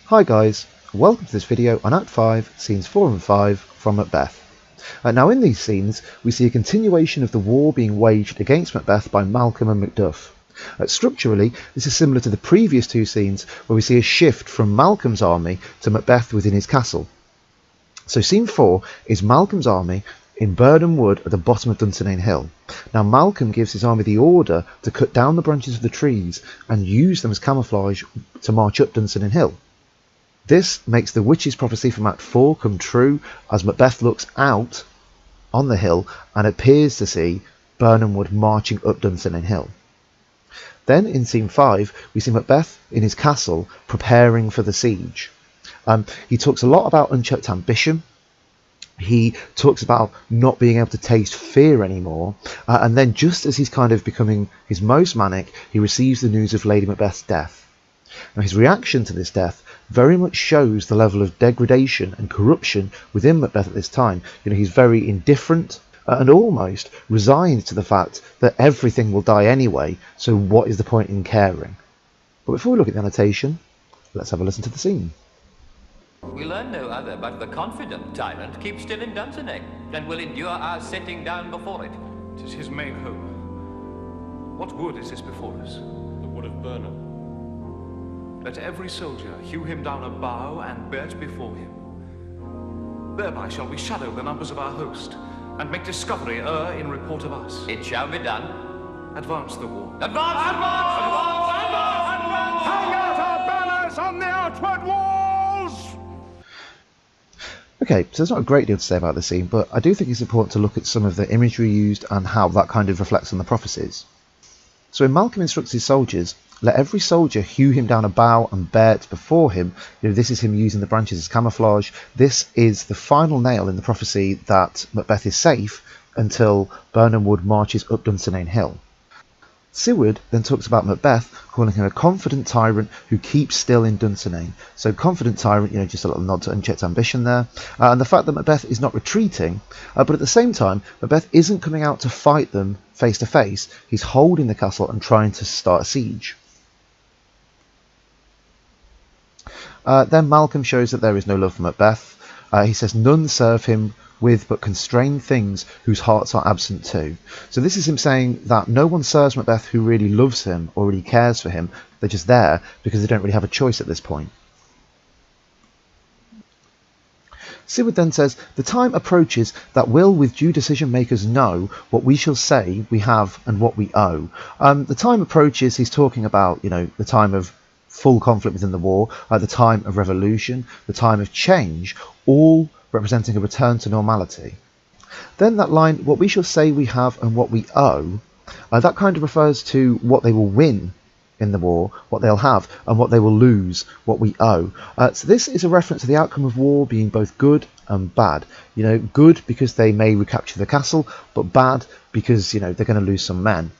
Hi guys, welcome to this video on Act 5, Scenes 4 and 5 from Macbeth. Now in these scenes we see a continuation of the war being waged against Macbeth by Malcolm and Macduff. Structurally this is similar to the previous two scenes where we see a shift from Malcolm's army to Macbeth within his castle. So scene 4 is Malcolm's army in Burnham Wood at the bottom of Dunsinane Hill. Now Malcolm gives his army the order to cut down the branches of the trees and use them as camouflage to march up Dunsinane Hill. This makes the witch's prophecy from Act 4 come true as Macbeth looks out on the hill and appears to see Birnam Wood marching up Dunsinane Hill. Then in scene 5 we see Macbeth in his castle preparing for the siege. He talks a lot about unchecked ambition. He talks about not being able to taste fear anymore, and then just as he's kind of becoming his most manic, he receives the news of Lady Macbeth's death. Now his reaction to this death very much shows the level of degradation and corruption within Macbeth at this time. He's very indifferent and almost resigned to the fact that everything will die anyway, so what is the point in caring? But before we look at the annotation, let's have a listen to the scene. We learn no other but the confident tyrant keeps still in Dunsinane, and will endure our setting down before it. 'Tis his main hope. What wood is this before us? The wood of Burnham. Let every soldier hew him down a bough and bear it before him. Thereby shall we shadow the numbers of our host, and make discovery err in report of us. It shall be done. Advance the war. Advance! Advance! Advance! Advance! Hang out our banners on the outward walls! Okay, so there's not a great deal to say about this scene, but I do think it's important to look at some of the imagery used and how that kind of reflects on the prophecies. So when Malcolm instructs his soldiers, let every soldier hew him down a bough and bear it before him. This is him using the branches as camouflage. This is the final nail in the prophecy that Macbeth is safe until Birnam Wood marches up Dunsinane Hill. Seward then talks about Macbeth, calling him a confident tyrant who keeps still in Dunsinane. So confident tyrant, just a little nod to unchecked ambition there. And the fact that Macbeth is not retreating, but at the same time, Macbeth isn't coming out to fight them face to face. He's holding the castle and trying to start a siege. Then Malcolm shows that there is no love for Macbeth. He says none serve him with but constrained things whose hearts are absent too. So this is him saying that no one serves Macbeth who really loves him or really cares for him. They're just there because they don't really have a choice at this point. Seward then says, the time approaches that will with due decision makers know what we shall say we have and what we owe. The time approaches, he's talking about, the time of full conflict within the war, the time of revolution, the time of change, all representing a return to normality. Then that line, what we shall say we have and what we owe, that kind of refers to what they will win in the war, what they'll have, and what they will lose, what we owe. So this is a reference to the outcome of war being both good and bad. Good because they may recapture the castle, but bad because, they're going to lose some men.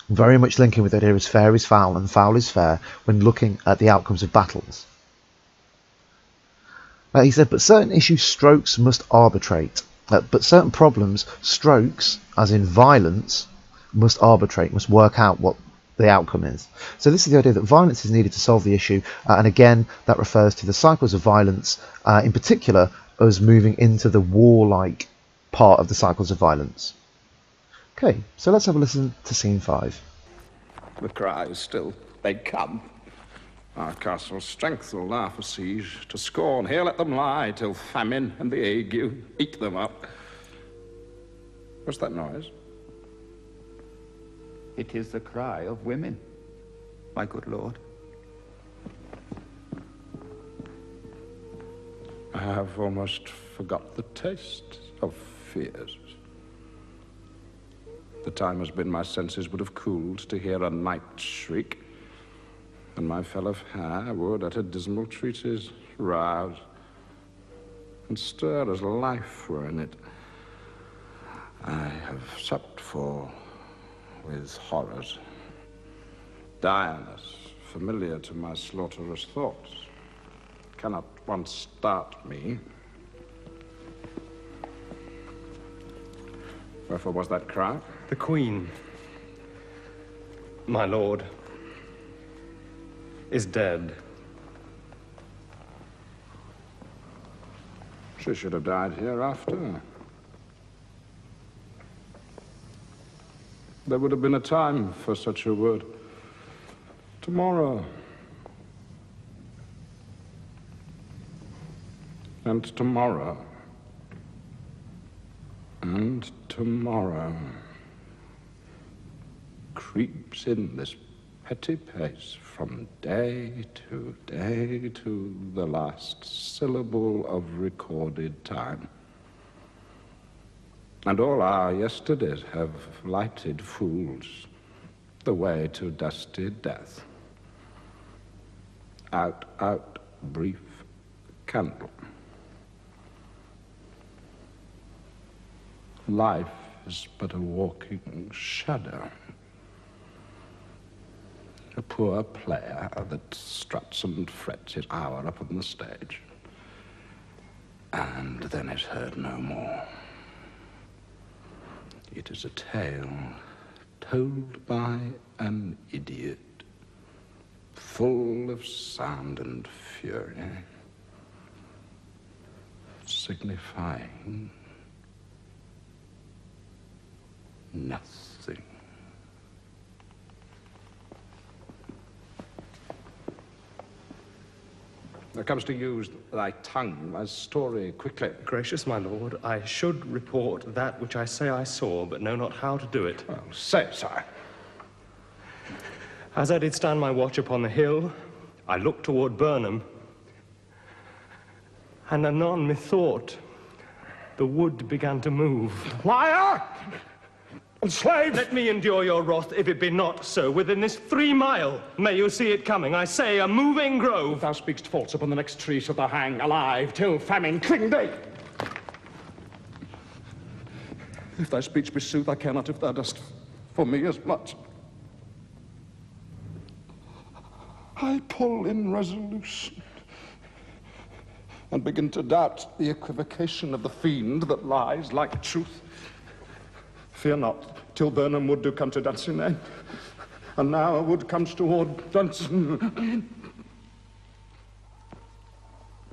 Very much linking with the idea as fair is foul and foul is fair when looking at the outcomes of battles. He said, but certain issues strokes must arbitrate. But certain problems strokes, as in violence, must arbitrate, must work out what the outcome is. So this is the idea that violence is needed to solve the issue, and again that refers to the cycles of violence, in particular us moving into the warlike part of the cycles of violence. Okay, so let's have a listen to scene 5. The cry is still, they come. Our castle's strength will laugh a siege to scorn. Here let them lie till famine and the ague eat them up. What's that noise? It is the cry of women, my good lord. I have almost forgot the taste of fears. The time has been my senses would have cooled to hear a night shriek, and my fell of hair would at a dismal treatise rouse and stir as life were in it. I have supped for with horrors, direness familiar to my slaughterous thoughts, cannot once start me. Wherefore was that cry? The Queen, my lord, is dead. She should have died hereafter. There would have been a time for such a word. Tomorrow. And tomorrow. And tomorrow. Creeps in this petty pace from day to the last syllable of recorded time. And all our yesterdays have lighted fools the way to dusty death. Out, out, brief candle. Life is but a walking shadow. A poor player that struts and frets his hour up on the stage. And then is heard no more. It is a tale told by an idiot, full of sound and fury, signifying nothing. It comes to use thy tongue as story quickly. Gracious my lord, I should report that which I say I saw, but know not how to do it. Well, say it, sir. As I did stand my watch upon the hill, I looked toward Burnham, and anon methought the wood began to move. Liar! And slave! Let me endure your wrath, if it be not so. Within this 3 mile may you see it coming. I say, a moving grove. If thou speakst false, upon the next tree shalt thou hang, alive, till famine cling thee. If thy speech be sooth, I care not if thou dost for me as much. I pull in resolution, and begin to doubt the equivocation of the fiend that lies like truth. Fear not, till Birnam Wood do come to Dunsinane, and now a wood comes toward Dunsinane.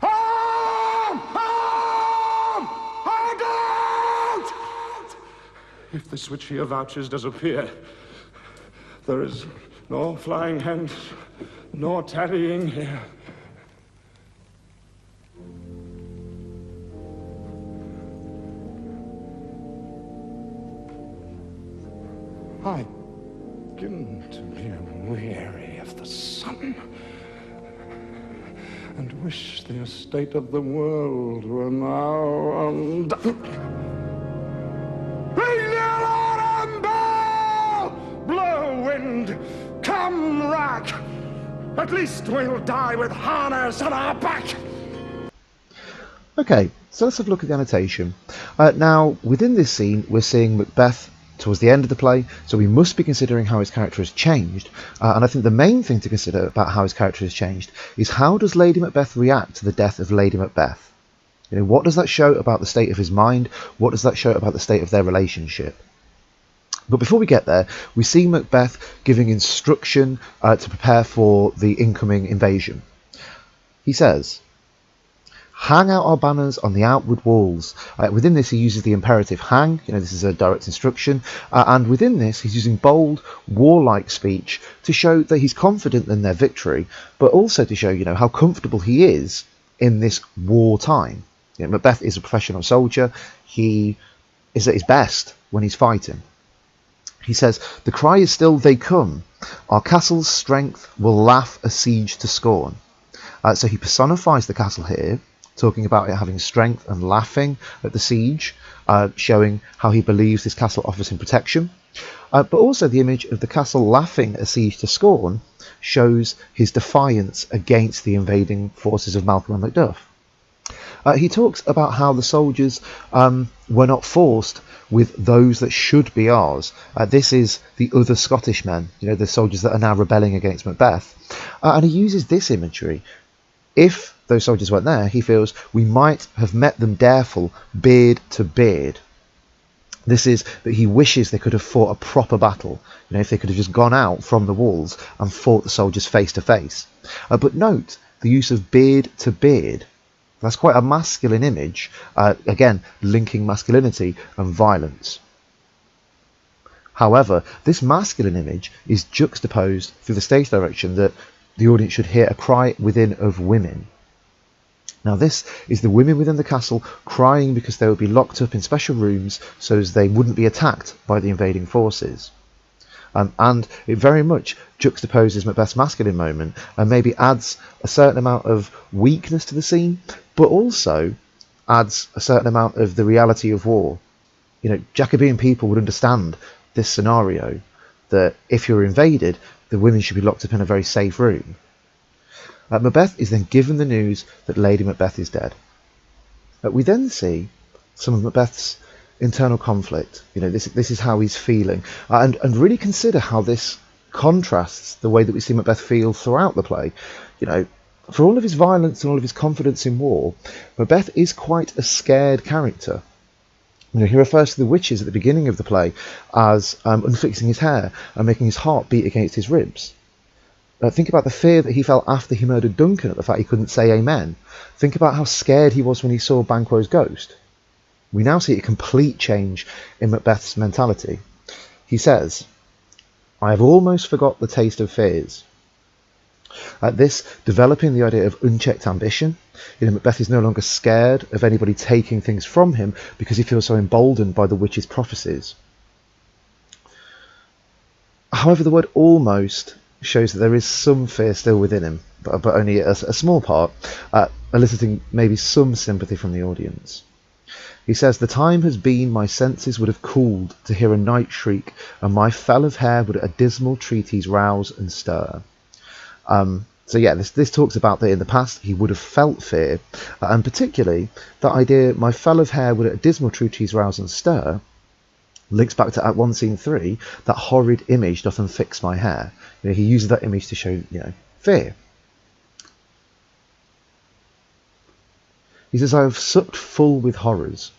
Home! Home! Hold out! If this which he avouches does appear, there is no flying hence, nor tarrying here. I begin to be weary of the sun, and wish the estate of the world were now undone. Bring the alarm bell! Blow, wind! Come, rack! At least we'll die with harness on our back! Okay, so let's have a look at the annotation. Now, within this scene, we're seeing Macbeth towards the end of the play, so we must be considering how his character has changed, and I think the main thing to consider about how his character has changed is how does Lady Macbeth react to the death of Lady Macbeth? You know, what does that show about the state of his mind? What does that show about the state of their relationship? But before we get there, we see Macbeth giving instruction to prepare for the incoming invasion. He says, "Hang out our banners on the outward walls." Within this, he uses the imperative hang. You know, this is a direct instruction. And within this, he's using bold, warlike speech to show that he's confident in their victory, but also to show, you know, how comfortable he is in this wartime. You know, Macbeth is a professional soldier. He is at his best when he's fighting. He says, "The cry is still, they come. Our castle's strength will laugh a siege to scorn." So he personifies the castle here, talking about it having strength and laughing at the siege, showing how he believes this castle offers him protection. But also the image of the castle laughing a siege to scorn shows his defiance against the invading forces of Malcolm and Macduff. He talks about how the soldiers were not forced with those that should be ours. This is the other Scottish men, you know, the soldiers that are now rebelling against Macbeth. And he uses this imagery. If those soldiers weren't there, he feels we might have met them dareful, beard to beard. This is that he wishes they could have fought a proper battle, you know, if they could have just gone out from the walls and fought the soldiers face to face. But note the use of beard to beard. That's quite a masculine image, again, linking masculinity and violence. However, this masculine image is juxtaposed through the stage direction that the audience should hear a cry within of women. Now this is the women within the castle crying because they would be locked up in special rooms so as they wouldn't be attacked by the invading forces. And it very much juxtaposes Macbeth's masculine moment and maybe adds a certain amount of weakness to the scene, but also adds a certain amount of the reality of war. You know, Jacobean people would understand this scenario, that if you're invaded, the women should be locked up in a very safe room. Macbeth is then given the news that Lady Macbeth is dead. We then see some of Macbeth's internal conflict. You know, this is how he's feeling, and really consider how this contrasts the way that we see Macbeth feel throughout the play. You know, for all of his violence and all of his confidence in war, Macbeth is quite a scared character. You know, he refers to the witches at the beginning of the play as unfixing his hair and making his heart beat against his ribs. Think about the fear that he felt after he murdered Duncan at the fact he couldn't say amen. Think about how scared he was when he saw Banquo's ghost. We now see a complete change in Macbeth's mentality. He says, "I have almost forgot the taste of fears." At this, developing the idea of unchecked ambition. You know, Macbeth is no longer scared of anybody taking things from him because he feels so emboldened by the witch's prophecies. However, the word almost shows that there is some fear still within him, but only a small part, eliciting maybe some sympathy from the audience. He says, "The time has been my senses would have cooled to hear a night shriek, and my fell of hair would at a dismal treatise rouse and stir." So yeah, this talks about that in the past he would have felt fear, and particularly that idea, "my fell of hair would at a dismal treatise rouse and stir," links back to Act 1 Scene 3, that horrid image doth unfix my hair. You know, he uses that image to show, you know, fear. He says, "I have supped full with horrors."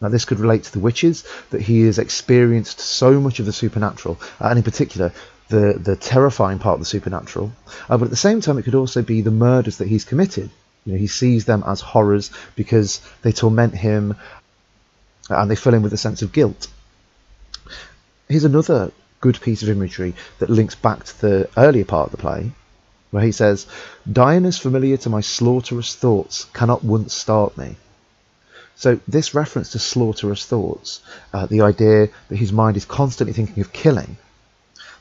Now this could relate to the witches, that he has experienced so much of the supernatural, and in particular the terrifying part of the supernatural, but at the same time it could also be the murders that he's committed. You know, he sees them as horrors because they torment him and they fill him with a sense of guilt. Here's another good piece of imagery that links back to the earlier part of the play, where he says, "Diana's familiar to my slaughterous thoughts cannot once start me." So this reference to slaughterous thoughts, the idea that his mind is constantly thinking of killing,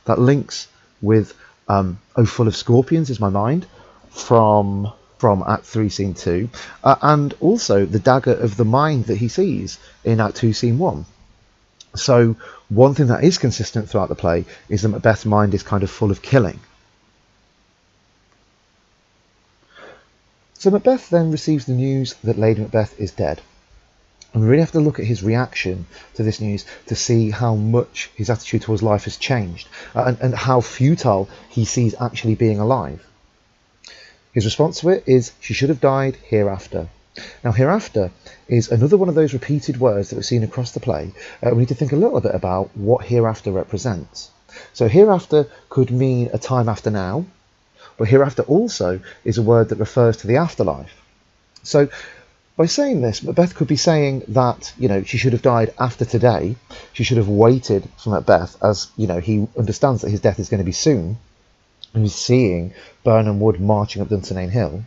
that links with "Oh, full of scorpions is my mind" from Act 3 Scene 2, and also the dagger of the mind that he sees in Act 2 Scene 1. So one thing that is consistent throughout the play is that Macbeth's mind is kind of full of killing. So Macbeth then receives the news that Lady Macbeth is dead. And we really have to look at his reaction to this news to see how much his attitude towards life has changed, and how futile he sees actually being alive. His response to it is, "She should have died hereafter." Now, hereafter is another one of those repeated words that we've seen across the play. We need to think a little bit about what hereafter represents. So hereafter could mean a time after now, but hereafter also is a word that refers to the afterlife. So by saying this, Macbeth could be saying that, you know, she should have died after today. She should have waited for Macbeth, as, you know, he understands that his death is going to be soon. And he's seeing Burnham Wood marching up Dunsinane Hill.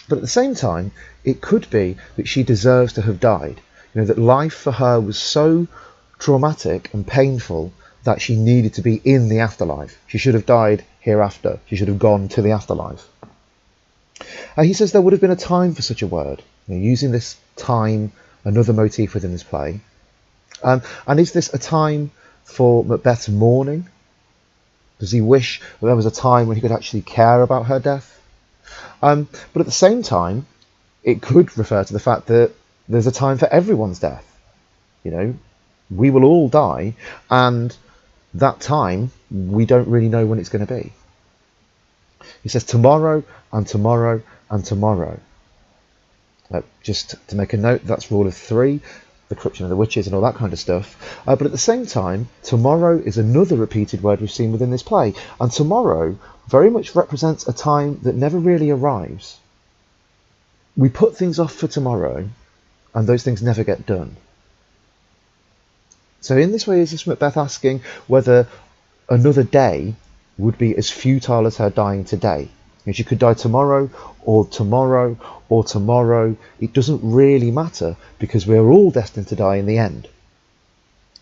But at the same time, it could be that she deserves to have died. You know, that life for her was so traumatic and painful that she needed to be in the afterlife. She should have died hereafter. She should have gone to the afterlife. He says there would have been a time for such a word. You know, using this time, another motif within this play. And is this a time for Macbeth's mourning? Does he wish that there was a time when he could actually care about her death? But at the same time, it could refer to the fact that there's a time for everyone's death. You know, we will all die, and that time, we don't really know when it's going to be. He says tomorrow and tomorrow and tomorrow. Just to make a note, that's rule of 3, the corruption of the witches and all that kind of stuff. But at the same time, tomorrow is another repeated word we've seen within this play. And tomorrow very much represents a time that never really arrives. we put things off for tomorrow, and those things never get done. So in this way, is this Macbeth asking whether another day would be as futile as her dying today? She could die tomorrow, or tomorrow, or tomorrow. It doesn't really matter, because we're all destined to die in the end.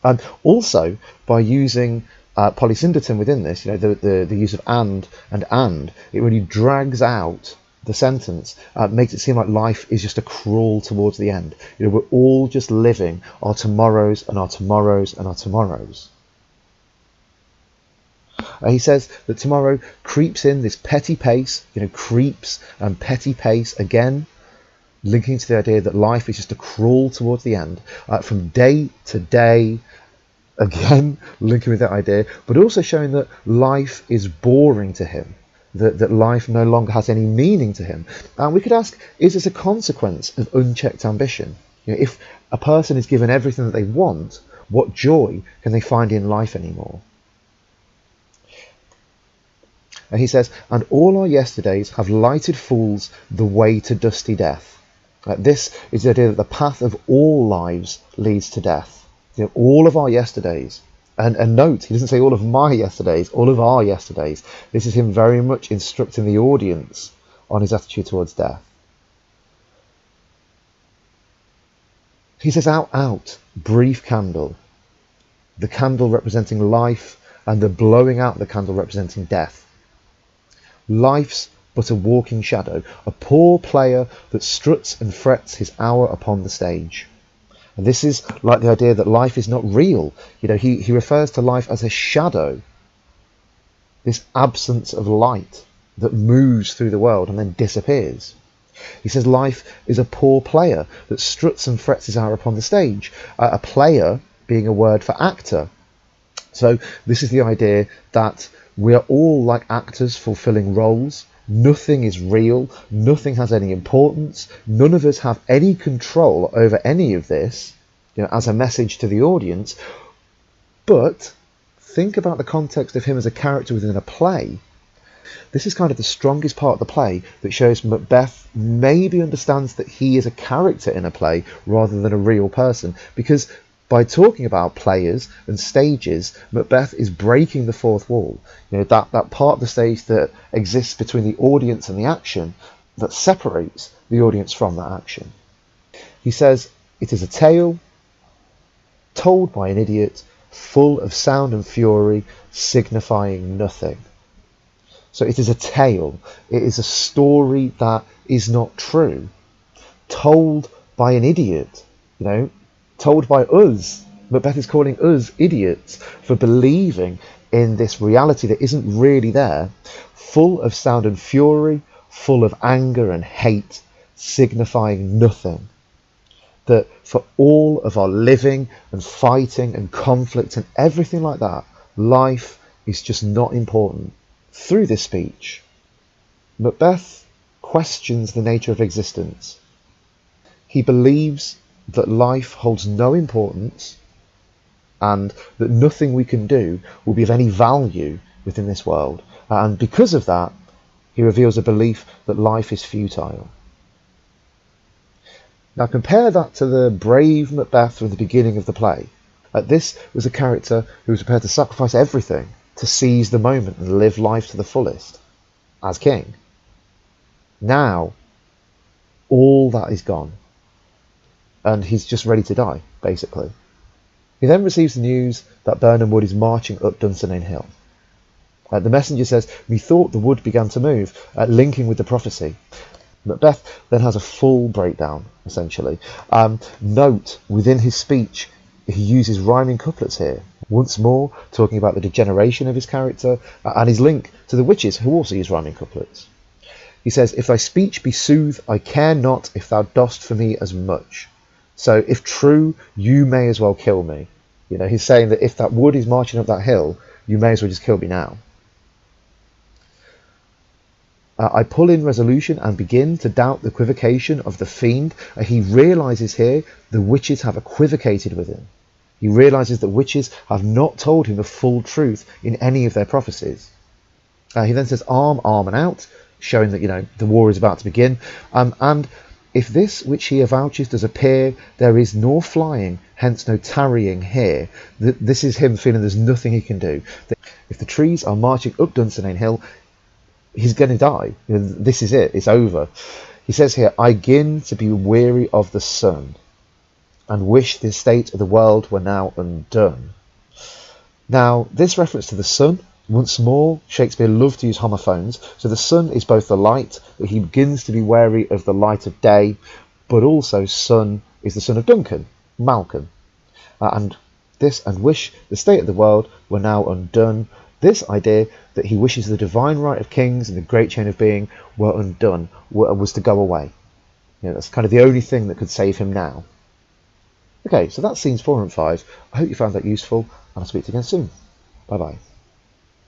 And also, by using polysyndeton within this, the use of and, it really drags out the sentence, makes it seem like life is just a crawl towards the end. We're all just living our tomorrows and our tomorrows and our tomorrows. He says that tomorrow creeps in this petty pace, creeps and petty pace again, linking to the idea that life is just a crawl towards the end, from day to day, again linking with that idea, but also showing that life is boring to him, that life no longer has any meaning to him. And we could ask, is this a consequence of unchecked ambition? If a person is given everything that they want, what joy can they find in life anymore? And he says, and all our yesterdays have lighted fools the way to dusty death. This is the idea that the path of all lives leads to death. All of our yesterdays. And note, he doesn't say all of my yesterdays, all of our yesterdays. This is him very much instructing the audience on his attitude towards death. He says, out, out, brief candle. The candle representing life, and the blowing out the candle representing death. Life's but a walking shadow, a poor player that struts and frets his hour upon the stage. And this is like the idea that life is not real. He refers to life as a shadow, this absence of light that moves through the world and then disappears. He says life is a poor player that struts and frets his hour upon the stage, a player being a word for actor. So this is the idea that we are all like actors fulfilling roles. Nothing is real, nothing has any importance, none of us have any control over any of this, as a message to the audience. But think about the context of him as a character within a play. This is kind of the strongest part of the play that shows Macbeth maybe understands that he is a character in a play rather than a real person, because by talking about players and stages, Macbeth is breaking the fourth wall. That part of the stage that exists between the audience and the action, that separates the audience from that action. He says, it is a tale told by an idiot, full of sound and fury, signifying nothing. So it is a tale. It is a story that is not true, told by an idiot, told by us. Macbeth is calling us idiots for believing in this reality that isn't really there, full of sound and fury, full of anger and hate, signifying nothing. That for all of our living and fighting and conflict and everything like that, life is just not important. Through this speech, Macbeth questions the nature of existence. He believes that life holds no importance and that nothing we can do will be of any value within this world. And because of that, he reveals a belief that life is futile. Now compare that to the brave Macbeth from the beginning of the play. This was a character who was prepared to sacrifice everything to seize the moment and live life to the fullest as king. Now, all that is gone, and he's just ready to die, basically. He then receives the news that Burnham Wood is marching up Dunsinane Hill. The messenger says, "Methought the wood began to move," linking with the prophecy. Macbeth then has a full breakdown, essentially. Note, within his speech, he uses rhyming couplets here, once more talking about the degeneration of his character and his link to the witches, who also use rhyming couplets. He says, "If thy speech be sooth, I care not if thou dost for me as much." So if true, you may as well kill me. He's saying that if that wood is marching up that hill, you may as well just kill me now. I pull in resolution and begin to doubt the equivocation of the fiend. He realises here the witches have equivocated with him. He realises that witches have not told him the full truth in any of their prophecies. He then says, arm, and out, showing that, the war is about to begin. And If this which he avouches does appear, there is nor flying, hence no tarrying here. This is him feeling there's nothing he can do. If the trees are marching up Dunsinane Hill, he's going to die. This is it. It's over. He says here, I begin to be weary of the sun, and wish the state of the world were now undone. Now, this reference to the sun, once more, Shakespeare loved to use homophones. So the sun is both the light, but he begins to be wary of the light of day, but also sun is the son of Duncan, Malcolm. And wish the state of the world were now undone. This idea that he wishes the divine right of kings and the great chain of being were undone, was to go away. That's kind of the only thing that could save him now. Okay, so that's scenes 4 and 5. I hope you found that useful, and I'll speak to you again soon. Bye bye.